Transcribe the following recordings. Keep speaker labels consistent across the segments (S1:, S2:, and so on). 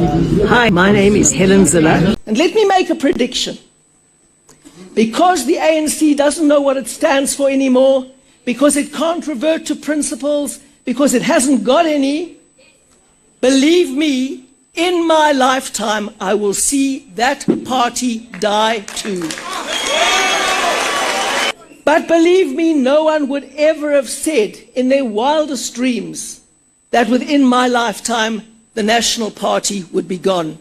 S1: Hi, my name is Helen Zille. And let me make a prediction. Because the ANC doesn't know what it stands for anymore, because it can't revert to principles, because it hasn't got any, believe me, in my lifetime, I will see that party die too. But believe me, no one would ever have said in their wildest dreams that within my lifetime, the National Party would be gone.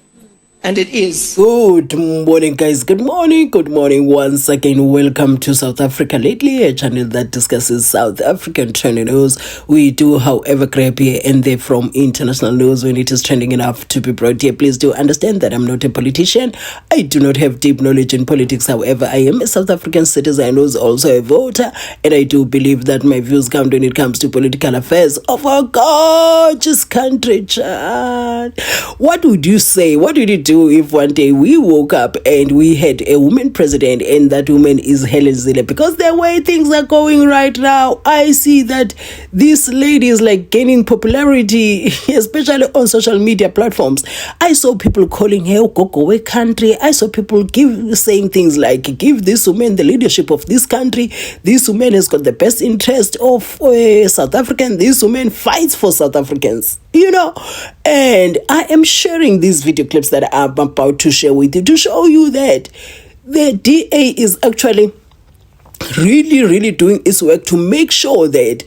S1: And it is.
S2: Good morning, guys. Good morning. Good morning once again. Welcome to South Africa Lately, a channel that discusses South African trending news. We do, however, grab here and there from international news when it is trending enough to be brought here. Please do understand that I'm not a politician. I do not have deep knowledge in politics. However, I am a South African citizen who is also a voter, and I do believe that my views count when it comes to political affairs of our gorgeous country, child. What would you say? What would you do if one day we woke up and we had a woman president and that woman is Helen Zille? Because the way things are going right now, I see that this lady is like gaining popularity, especially on social media platforms. I saw people calling her Gogowe country. I saw people saying things like, give this woman the leadership of this country. This woman has got the best interest of South African. This woman fights for South Africans, you know. And I am sharing these video clips that I'm about to share with you to show you that the DA is actually really doing its work to make sure that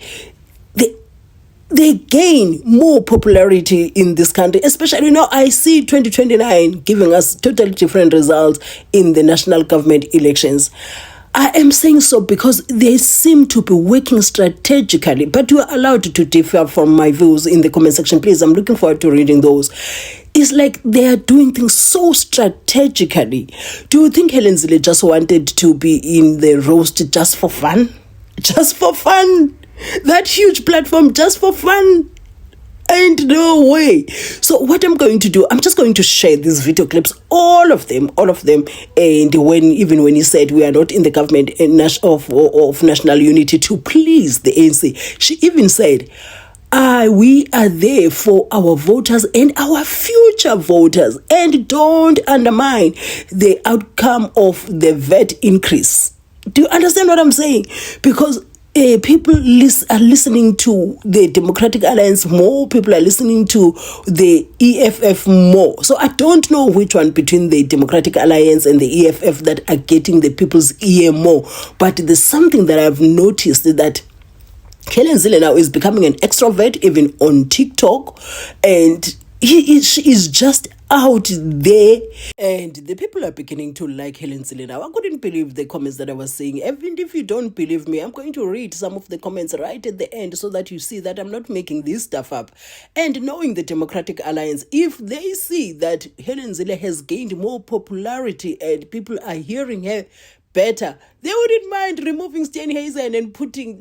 S2: they gain more popularity in this country. Especially, you know, I see 2029 giving us totally different results in the national government elections. I am saying so because they seem to be working strategically, but you are allowed to differ from my views in the comment section. Please, I'm looking forward to reading those. It's like they are doing things so strategically. Do you think Helen Zille just wanted to be in the roast just for fun? Just for fun? That huge platform just for fun? And no way. So what I'm going to do, I'm just going to share these video clips, all of them. And even when he said we are not in the government of national unity to please the ANC, she even said, we are there for our voters and our future voters, and don't undermine the outcome of the VAT increase. Do you understand what I'm saying? Because people are listening to the Democratic Alliance more. People are listening to the EFF more. So I don't know which one between the Democratic Alliance and the EFF that are getting the people's ear more. But there's something that I've noticed that Helen Zille now is becoming an extrovert even on TikTok, and she is just out there, and the people are beginning to like Helen Zille now. I couldn't believe the comments that I was saying. Even if you don't believe me, I'm going to read some of the comments right at the end so that you see that I'm not making this stuff up. And knowing the Democratic Alliance, if they see that Helen Zille has gained more popularity and people are hearing her better, they wouldn't mind removing Steenhuisen and putting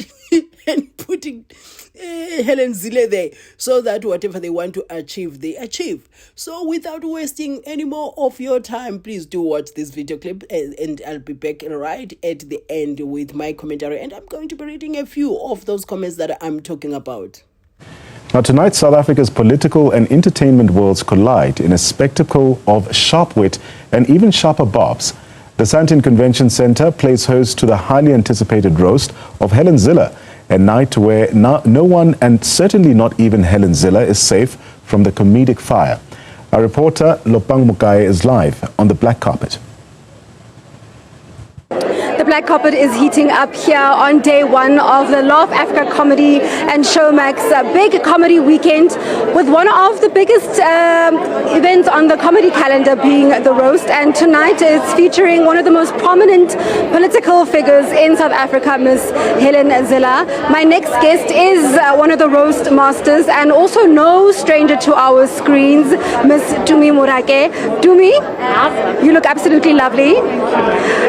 S2: Helen Zille there, so that whatever they want to achieve, they achieve. So without wasting any more of your time, please do watch this video clip, and I'll be back right at the end with my commentary, and I'm going to be reading a few of those comments that I'm talking about.
S3: Now tonight, South Africa's political and entertainment worlds collide in a spectacle of sharp wit and even sharper barbs. The Sandton Convention Centre plays host to the highly anticipated roast of Helen Zille, a night where no one, and certainly not even Helen Zille, is safe from the comedic fire. Our reporter Lopang Mukai is live on the black carpet.
S4: The black carpet is heating up here on day one of the Laugh Africa Comedy and Showmax big comedy weekend, with one of the biggest events on the comedy calendar being the roast. And tonight it's featuring one of the most prominent political figures in South Africa, Miss Helen Zille. My next guest is one of the roast masters and also no stranger to our screens, Miss Tumi Morake. Tumi, you look absolutely lovely.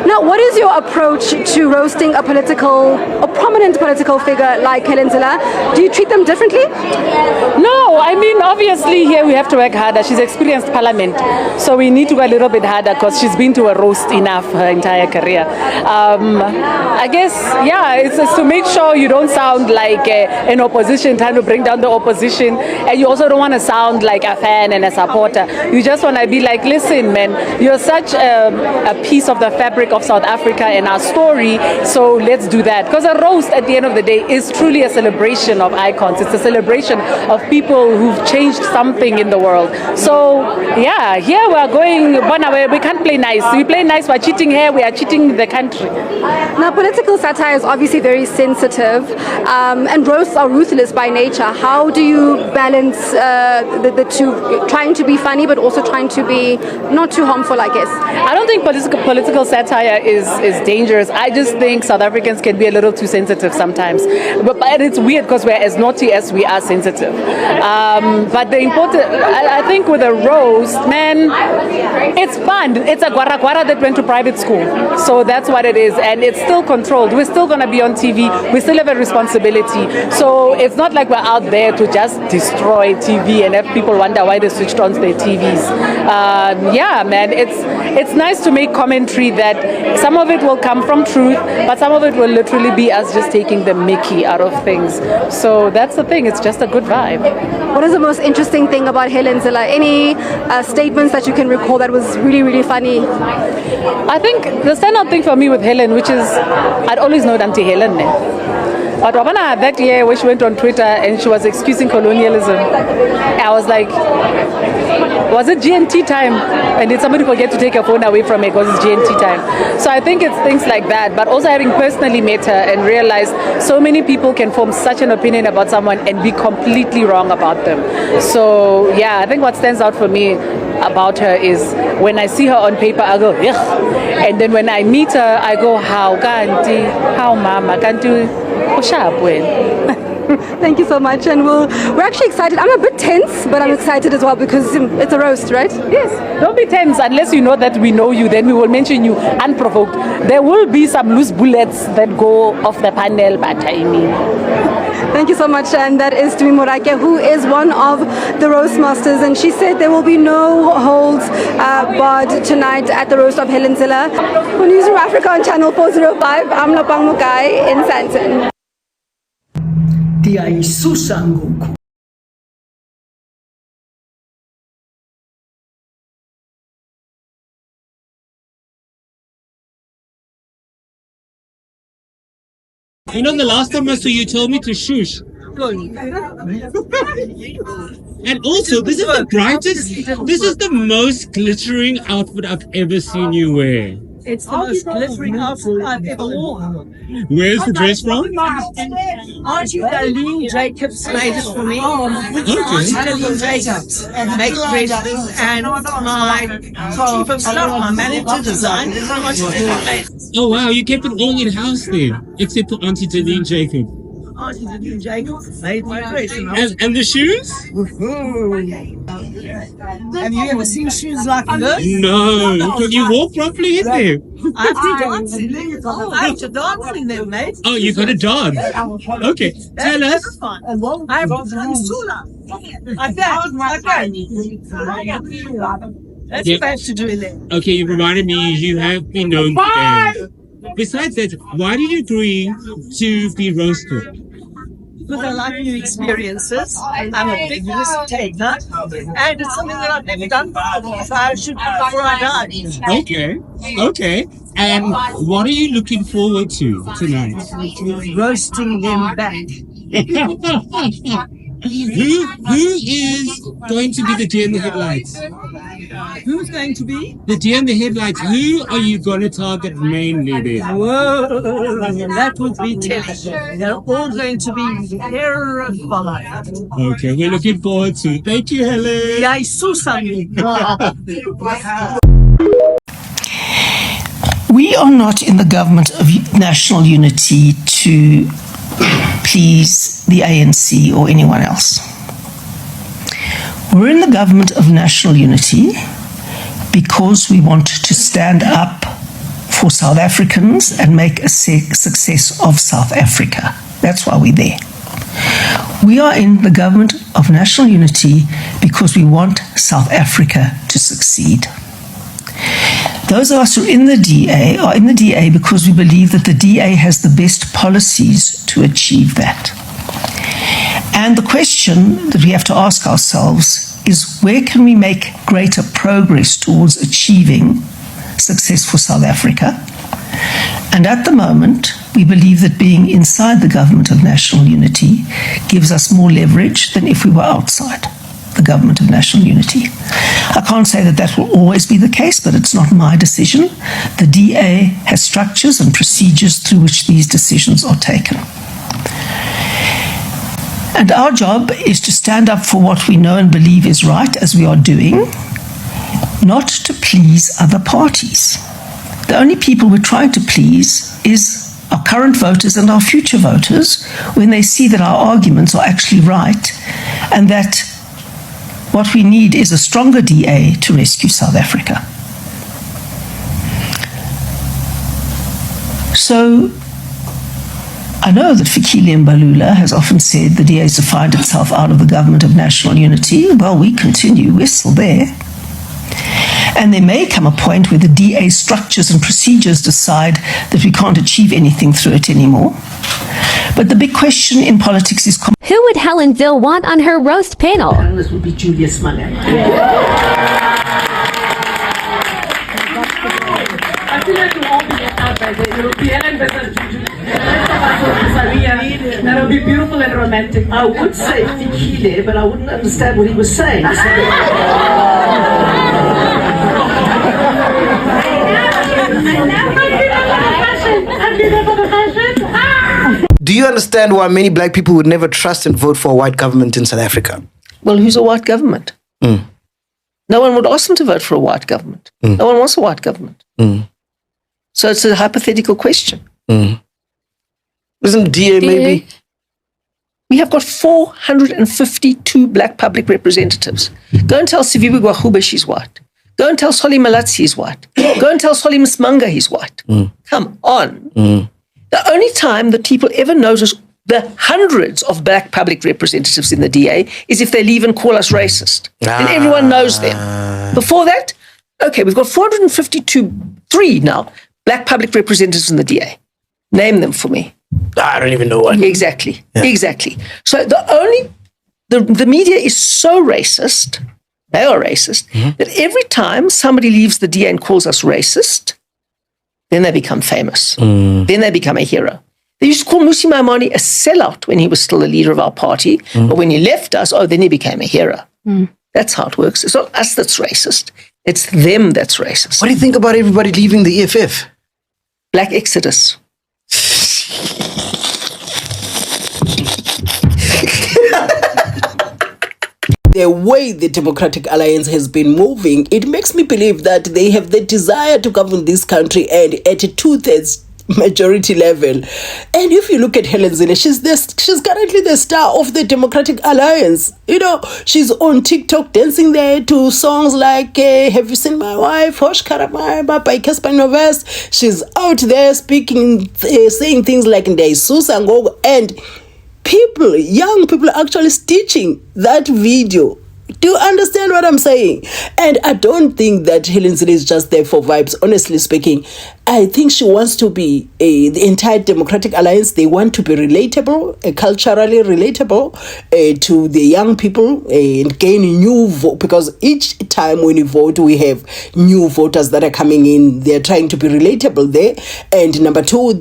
S4: Now, what is your approach to roasting a political or prominent political figure like Helen Zille? Do you treat them differently?
S5: No, I mean, obviously here we have to work harder. She's experienced parliament, so we need to go a little bit harder because she's been to a roast enough her entire career. I guess, yeah, it's just to make sure you don't sound like an opposition trying to bring down the opposition, and you also don't want to sound like a fan and a supporter. You just want to be like, listen, man, you're such a piece of the fabric of South Africa and our story, so let's do that. Because a roast at the end of the day is truly a celebration of icons. It's a celebration of people who've changed something in the world. So yeah, here we are going one away. We can't play nice. We play nice, we're cheating here, we are cheating the country.
S4: Now, political satire is obviously very sensitive, and roasts are ruthless by nature. How do you balance the two, trying to be funny but also trying to be not too harmful, I guess?
S5: I don't think political satire is dangerous. I just think South Africans can be a little too sensitive sometimes. But it's weird because we're as naughty as we are sensitive. But the important, I think with a roast, man, it's fun. It's a guara that went to private school. So that's what it is. And it's still controlled. We're still going to be on TV. We still have a responsibility. So it's not like we're out there to just destroy TV and have people wonder why they switched on their TVs. Yeah, man, it's nice to make commentary that some of it will come from truth, but some of it will literally be us just taking the mickey out of things. So that's the thing. It's just a good vibe.
S4: What is the most interesting thing about Helen Zille? Any statements that you can recall that was really, really funny?
S5: I think the standout thing for me with Helen, which is I'd always known Auntie Helen. But that year when she went on Twitter and she was excusing colonialism, I was like, was it GNT time? And did somebody forget to take her phone away from her because it's GNT time? So I think it's things like that, but also having personally met her and realized so many people can form such an opinion about someone and be completely wrong about them. So yeah, I think what stands out for me about her is when I see her on paper, I go, ugh. And then when I meet her, I go, how kanti, how mama, kanti,
S4: Thank you so much, and we're actually excited. I'm a bit tense, but I'm excited as well because it's a roast, right?
S5: Yes. Don't be tense unless you know that we know you. Then we will mention you unprovoked. There will be some loose bullets that go off the panel, but I mean.
S4: Thank you so much, and that is Tumi Morake, who is one of the roast masters, and she said there will be no holds barred tonight at the roast of Helen Zille. For Newsroom Africa on Channel 405, I'm Lopang Mukai in Sandton.
S6: You know, the last time I saw you told me to shush. And also, this is the brightest, this is the most glittering outfit I've ever seen you wear.
S7: It's the most glittering outfit I've ever worn.
S6: Where's the dress from?
S7: Auntie Darlene Jacobs made it for me.
S6: Okay.
S7: Auntie Darlene Jacobs makes dresses, and my chief of staff, my manager, designed it.
S6: Oh wow, you kept it all in-house then, except for Auntie Darlene Jacob.
S7: Auntie Darlene Jacobs made my dress.
S6: And the shoes?
S7: Have you ever seen shoes like this?
S6: No. Can you walk properly in there?
S7: I have to dance in them, mate.
S6: Oh, you got to dance. Okay, tell us.
S7: I'm Sula. Like that. That's what I have to do in there.
S6: Okay, you reminded me you have been known to dance. Besides that, why did you agree to be roasted?
S7: Because I like new experiences. I'm a big risk taker, and it's something that I've never done before, so I should before I die.
S6: Okay. And what are you looking forward to tonight?
S7: Roasting them back.
S6: Who is going to be the deer in the headlights?
S7: Who's going to be?
S6: The deer in the headlights. Who are you going to target mainly then?
S7: Whoa, that would be telling. They're all going to be terrified.
S6: Okay, we're looking forward to it. Thank you, Helen.
S7: Yeah, I saw something.
S1: We are not in the government of national unity to please the ANC or anyone else. We're in the government of national unity because we want to stand up for South Africans and make a success of South Africa. That's why we're there. We are in the government of national unity because we want South Africa to succeed. Those of us who are in the DA because we believe that the DA has the best policies to achieve that. And the question that we have to ask ourselves is, where can we make greater progress towards achieving success for South Africa? And at the moment, we believe that being inside the government of national unity gives us more leverage than if we were outside the government of national unity. I can't say that that will always be the case, but it's not my decision. The DA has structures and procedures through which these decisions are taken. And our job is to stand up for what we know and believe is right, as we are doing, not to please other parties. The only people we're trying to please is our current voters and our future voters when they see that our arguments are actually right and that what we need is a stronger DA to rescue South Africa. So I know that Fikile Mbalula has often said the DA has defined itself out of the government of national unity. Well, we continue, we're still there. And there may come a point where the DA structures and procedures decide that we can't achieve anything through it anymore. But the big question in politics is...
S8: Who would Helen Zille want on her roast panel?
S1: This would be Julius Malema.
S5: I feel like we'll all be left out by then. It will be Helen versus Juju. That'll be beautiful and romantic.
S1: I would say Fikile, but I wouldn't understand what he was saying.
S9: Do you understand why many black people would never trust and vote for a white government in South Africa?
S1: Well, who's a white government? No one would ask them to vote for a white government. No one wants a white government. So it's a hypothetical question.
S9: Isn't DA maybe?
S1: We have got 452 black public representatives. Go and tell Siviwe Gwahube she's white. Go and tell Solly Malatsi he's white. Go and tell Solly Msmanga he's white. Come on. The only time that people ever notice the hundreds of black public representatives in the DA is if they leave and call us racist. And everyone knows them. Before that, okay, we've got 453 now black public representatives in the DA. Name them for me.
S9: I don't even know what.
S1: Exactly. Exactly. So the media is so racist, they are racist, that every time somebody leaves the DA and calls us racist, then they become famous. Then they become a hero. They used to call Musi Maimane a sellout when he was still the leader of our party. But when he left us, then he became a hero. That's how it works. It's not us that's racist. It's them that's racist.
S9: What do you think about everybody leaving the EFF?
S1: Black Exodus.
S2: The way the Democratic Alliance has been moving, it makes me believe that they have the desire to govern this country and at a 2/3 majority level. And if you look at Helen Zille, she's currently the star of the Democratic Alliance. You know, she's on TikTok dancing there to songs like Have You Seen My Wife, Hosh Karamaiba by Casper Novest. She's out there speaking, saying things like Ndai Susango, and people, young people actually stitching that video. Do you understand what I'm saying? And I don't think that Helen Zille is just there for vibes, honestly speaking. I think she wants to be, the entire Democratic Alliance, they want to be relatable, culturally relatable to the young people and gain new vote. Because each time when you vote, we have new voters that are coming in. They're trying to be relatable there. And number two,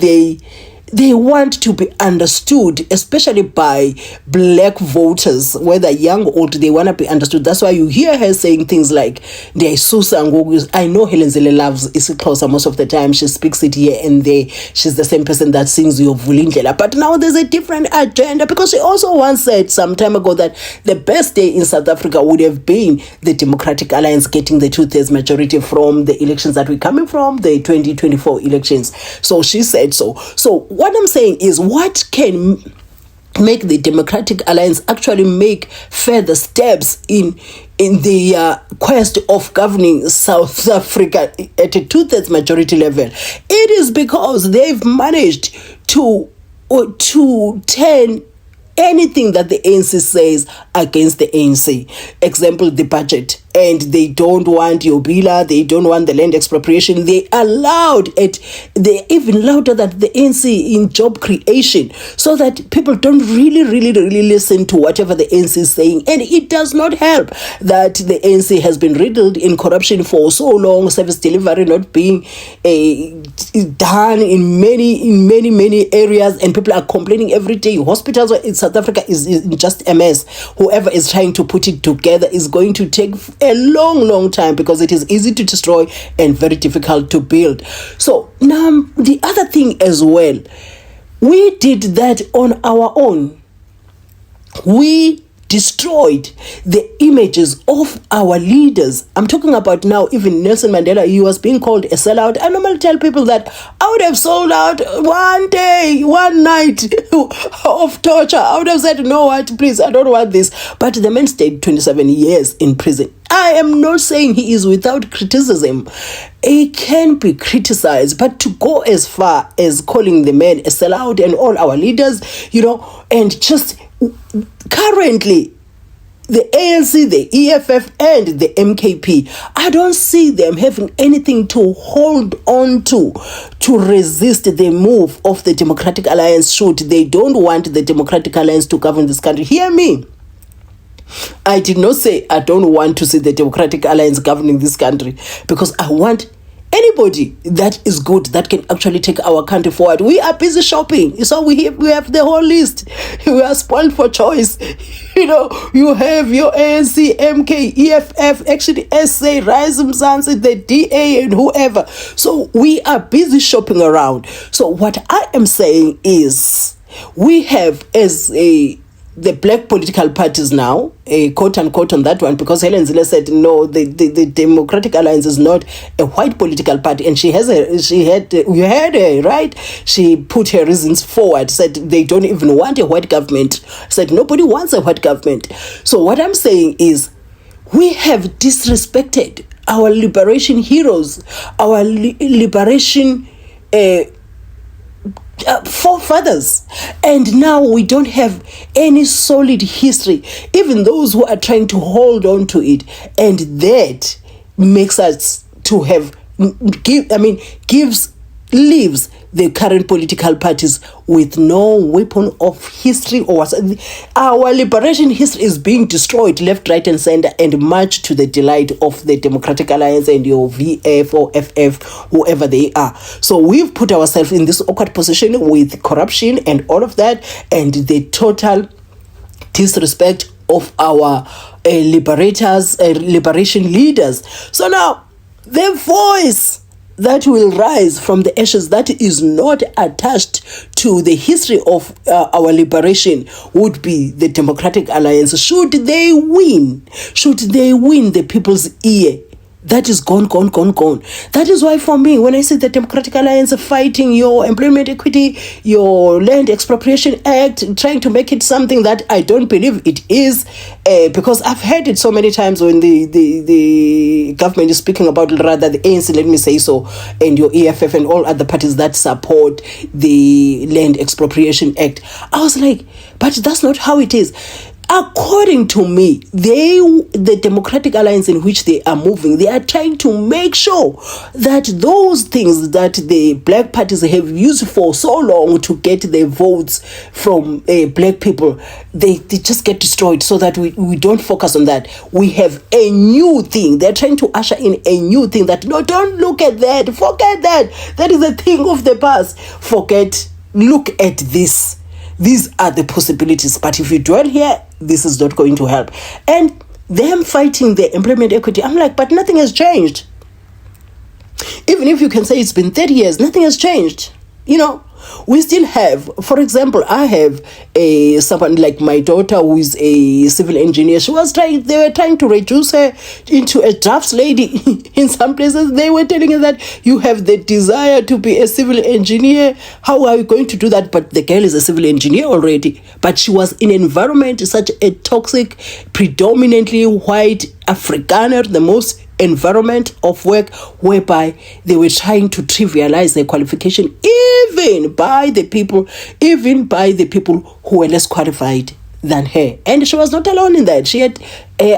S2: they want to be understood, especially by black voters, whether young or old, they want to be understood. That's why you hear her saying things like, I know Helen Zille loves isiXhosa most of the time. She speaks it here and there. She's the same person that sings your Vulindlela. But now there's a different agenda, because she also once said some time ago that the best day in South Africa would have been the Democratic Alliance getting the 2/3 majority from the elections that we're coming from, the 2024 elections. So she said so. So what I'm saying is, what can make the Democratic Alliance actually make further steps in the quest of governing South Africa at a 2/3 majority level. It is because they've managed to turn anything that the ANC says against the ANC. Example, the budget. And they don't want your BELA, they don't want the land expropriation. They allowed it, they even louder than the ANC in job creation, so that people don't really listen to whatever the ANC is saying. And it does not help that the ANC has been riddled in corruption for so long, service delivery not being done in many areas, and people are complaining every day. Hospitals in South Africa is just a mess. Whoever is trying to put it together is going to take a long time, because it is easy to destroy and very difficult to build. So now the other thing as well, we did that on our own. We destroyed the images of our leaders. I'm talking about now, even Nelson Mandela, he was being called a sellout. I normally tell people that I would have sold out one day, one night of torture. I would have said, no, what, please, I don't want this. But the man stayed 27 years in prison. I am not saying he is without criticism. He can be criticized, but to go as far as calling the man a sellout and all our leaders, and just currently the ANC, the EFF and the MKP, I don't see them having anything to hold on to resist the move of the Democratic Alliance should they don't want the Democratic Alliance to govern this country. Hear me. I did not say I don't want to see the Democratic Alliance governing this country, because I want anybody that is good, that can actually take our country forward. We are busy shopping, so we have the whole list. We are spoiled for choice. You have your ANC, MK, EFF, actually SA, Rise Mzansi, the DA and whoever. So we are busy shopping around. So what I am saying is, we have the black political parties now, quote unquote on that one, because Helen Zille said no, the Democratic Alliance is not a white political party, and you heard her, right? She put her reasons forward, said they don't even want a white government, said nobody wants a white government. So what I'm saying is, we have disrespected our liberation heroes, our liberation forefathers, and now we don't have any solid history, even those who are trying to hold on to it, and that makes us to have leaves the current political parties with no weapon of history, or our liberation history is being destroyed left, right and center, and much to the delight of the Democratic Alliance and your VF or FF, whoever they are. So we've put ourselves in this awkward position with corruption and all of that, and the total disrespect of our liberation leaders. So now the voice that will rise from the ashes, that is not attached to the history of our liberation, would be the Democratic Alliance. Should they win the people's ear, that is gone. That is why, for me, when I see the Democratic Alliance fighting your employment equity, your land expropriation act, trying to make it something that I don't believe it is, because I've heard it so many times when the government is speaking about, rather the ANC, let me say so, and your EFF and all other parties that support the land expropriation act. I was like, but that's not how it is. According to me, the Democratic Alliance in which they are moving, they are trying to make sure that those things that the black parties have used for so long to get their votes from black people, they just get destroyed, so that we don't focus on that. We have a new thing. They're trying to usher in a new thing that, no, don't look at that. Forget that. That is a thing of the past. Look at this. These are the possibilities. But if you dwell here, this is not going to help. And them fighting the employment equity, I'm like, but nothing has changed. Even if you can say it's been 30 years, nothing has changed. We still have, for example, I have someone like my daughter who is a civil engineer. They were trying to reduce her into a drafts lady. In some places, they were telling her that you have the desire to be a civil engineer. How are you going to do that? But the girl is a civil engineer already. But she was in an environment, such a toxic, predominantly white Afrikaner, the most environment of work whereby they were trying to trivialize their qualification, even by the people who were less qualified than her. And she was not alone in that. She had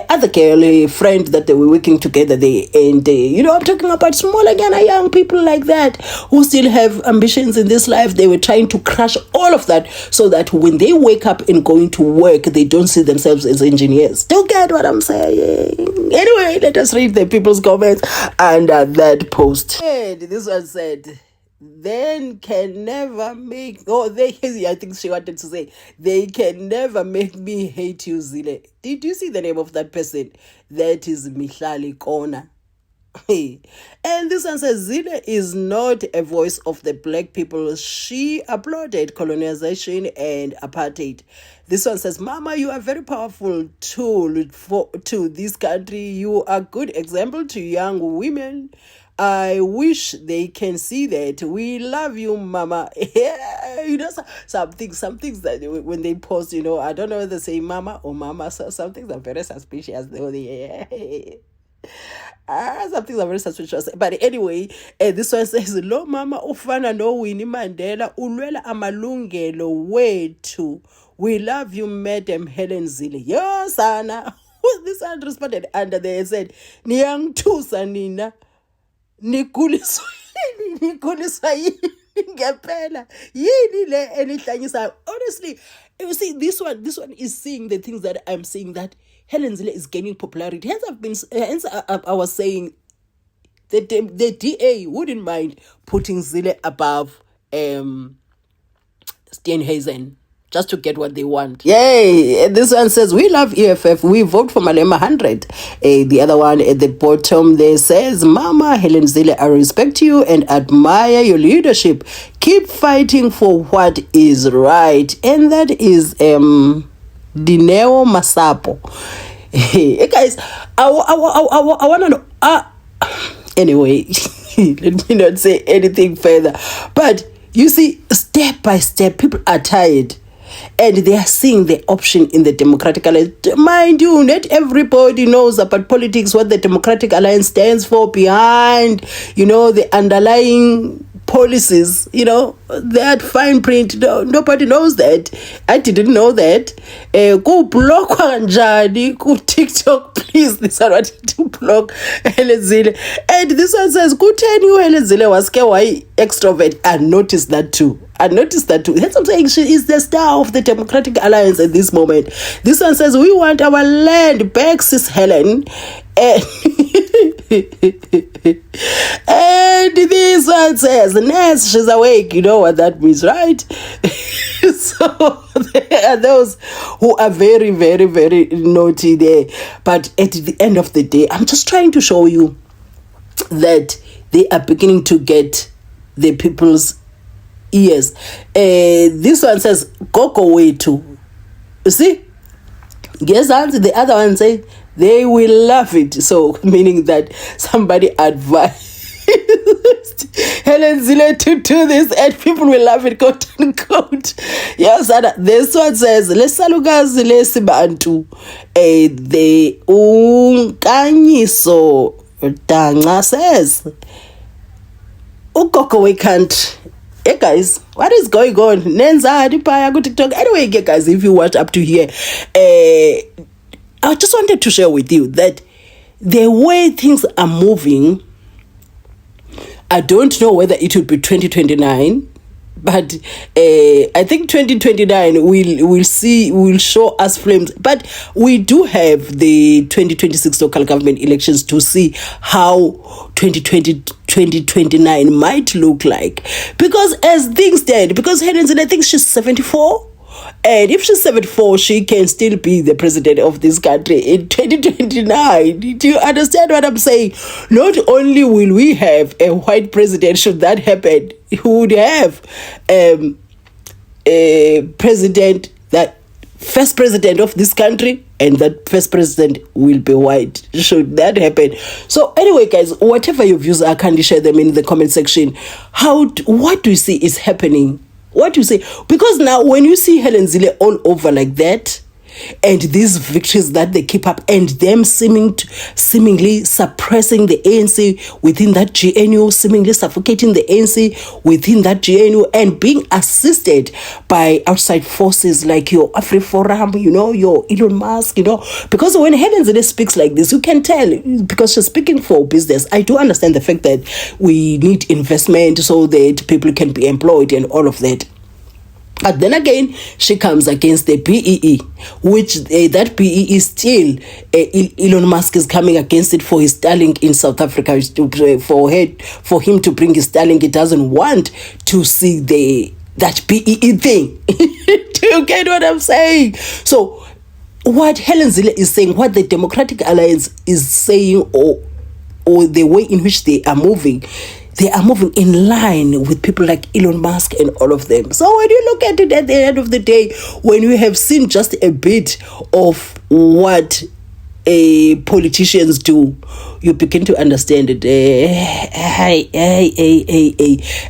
S2: other girl, a friend that they were working together there. And, I'm talking about small, again, young people like that who still have ambitions in this life. They were trying to crush all of that so that when they wake up and going to work, they don't see themselves as engineers. Do you get what I'm saying? Anyway, let us read the people's comments under that post. And this one said, then can never make, I think she wanted to say, they can never make me hate you, Zille. Did you see the name of that person? That is Mihlali Kona. And this one says, Zille is not a voice of the black people. She applauded colonization and apartheid. This one says, Mama, you are a very powerful tool to this country. You are a good example to young women. I wish they can see that. We love you, Mama. Some things that when they post, I don't know whether they say Mama or Mama. So some things are very suspicious. Some things are very suspicious. But anyway, this one says, Lo Mama ufana no Winnie Mandela ulwela amalungelo wethu. We love you, Madam Helen Zille. Yo, sana. This one responded under there said, Niyangthusa nina. Nikuliswa ngempela yini le enihlanyisa. Honestly, you see, this one is seeing the things that I'm saying, that Helen Zille is gaining popularity. Hence I was saying that the DA wouldn't mind putting Zille above Steenhuisen, just to get what they want. Yay! This one says, we love EFF. We vote for Malema 100. The other one at the bottom there says, Mama Helen Zille, I respect you and admire your leadership. Keep fighting for what is right. And that is Dineo Masapo. Hey, guys, I want to know. Anyway, let me not say anything further. But you see, step by step, people are tired. And they are seeing the option in the Democratic Alliance. Mind you, not everybody knows about politics, what the Democratic Alliance stands for behind, the underlying policies, that fine print. No, nobody knows that. I didn't know that. Go block Anjani, go TikTok, please. This one wanted to block Helen Zille. And this one says, go tell you Helen Zille was KY extrovert. I noticed that too. That's what I'm saying. She is the star of the Democratic Alliance at this moment. This one says, we want our land back, sis Helen. And this one says, Ness, she's awake. You know what that means, right? So there are those who are very, very, very naughty there. But at the end of the day, I'm just trying to show you that they are beginning to get the people's ears. This one says, go away too. You see? Yes, the other one says, they will love it. So, meaning that somebody advised Helen Zille to do this and people will love it, quote unquote. Yes, and this one says, Lesalukazi lesibantu the unkanyiso danga says, Ukoko can't. Hey guys, what is going on? Nenza Adipaya go TikTok. Anyway, guys, if you watch up to here, I just wanted to share with you that the way things are moving, I don't know whether it will be 2029, but I think 2029 will show us flames. But we do have the 2026 local government elections to see how 2029 might look like. Because as things stand, because Helen Zille, I think she's 74. And if she's 74, she can still be the president of this country in 2029. Do you understand what I'm saying? Not only will we have a white president, should that happen, who would have a president that first president of this country, and that first president will be white, should that happen. So anyway, guys, whatever your views are, kindly share them in the comment section. What do you see is happening? What do you say? Because now when you see Helen Zille all over like that, and these victories that they keep up, and them seemingly suppressing the ANC within that GNU, seemingly suffocating the ANC within that GNU, and being assisted by outside forces like your AFRIFORUM, you know, your Elon Musk, you know, because when Helen Zille speaks like this, you can tell, because she's speaking for business. I do understand the fact that we need investment so that people can be employed and all of that. But then again, she comes against the BEE, which that BEE is still, Elon Musk is coming against it for his Starlink in South Africa. For him to bring his Starlink, he doesn't want to see that BEE thing. Do you get what I'm saying? So what Helen Zille is saying, what the Democratic Alliance is saying, or the way in which they are moving in line with people like Elon Musk and all of them. So when you look at it at the end of the day, when you have seen just a bit of what politicians do, you begin to understand it.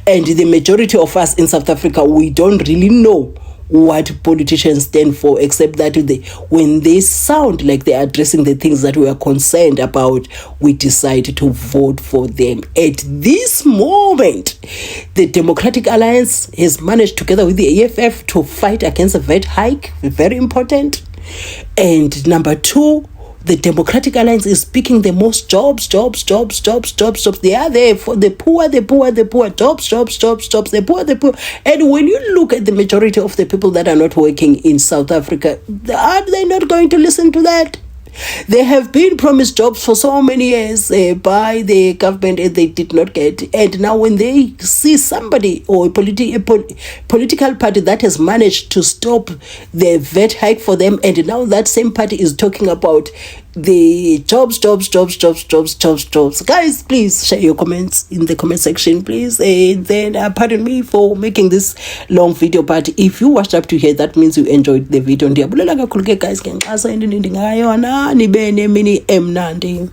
S2: And the majority of us in South Africa, we don't really know what politicians stand for, except that when they sound like they're addressing the things that we are concerned about, we decide to vote for them. At this moment, the Democratic Alliance has managed, together with the EFF, to fight against a VAT hike, very important. And number two, the Democratic Alliance is speaking the most jobs. They are there for the poor, jobs, the poor. And when you look at the majority of the people that are not working in South Africa, are they not going to listen to that? They have been promised jobs for so many years by the government, and they did not get. And now when they see somebody or a political party that has managed to stop the VAT hike for them, and now that same party is talking about the jobs. Guys, please share your comments in the comment section, please. And then pardon me for making this long video, but if you watched up to here, that means you enjoyed the video. Ndiyabulela kakhulu ke guys, ngenkxaso endinindingayo na nibene mini emnandi.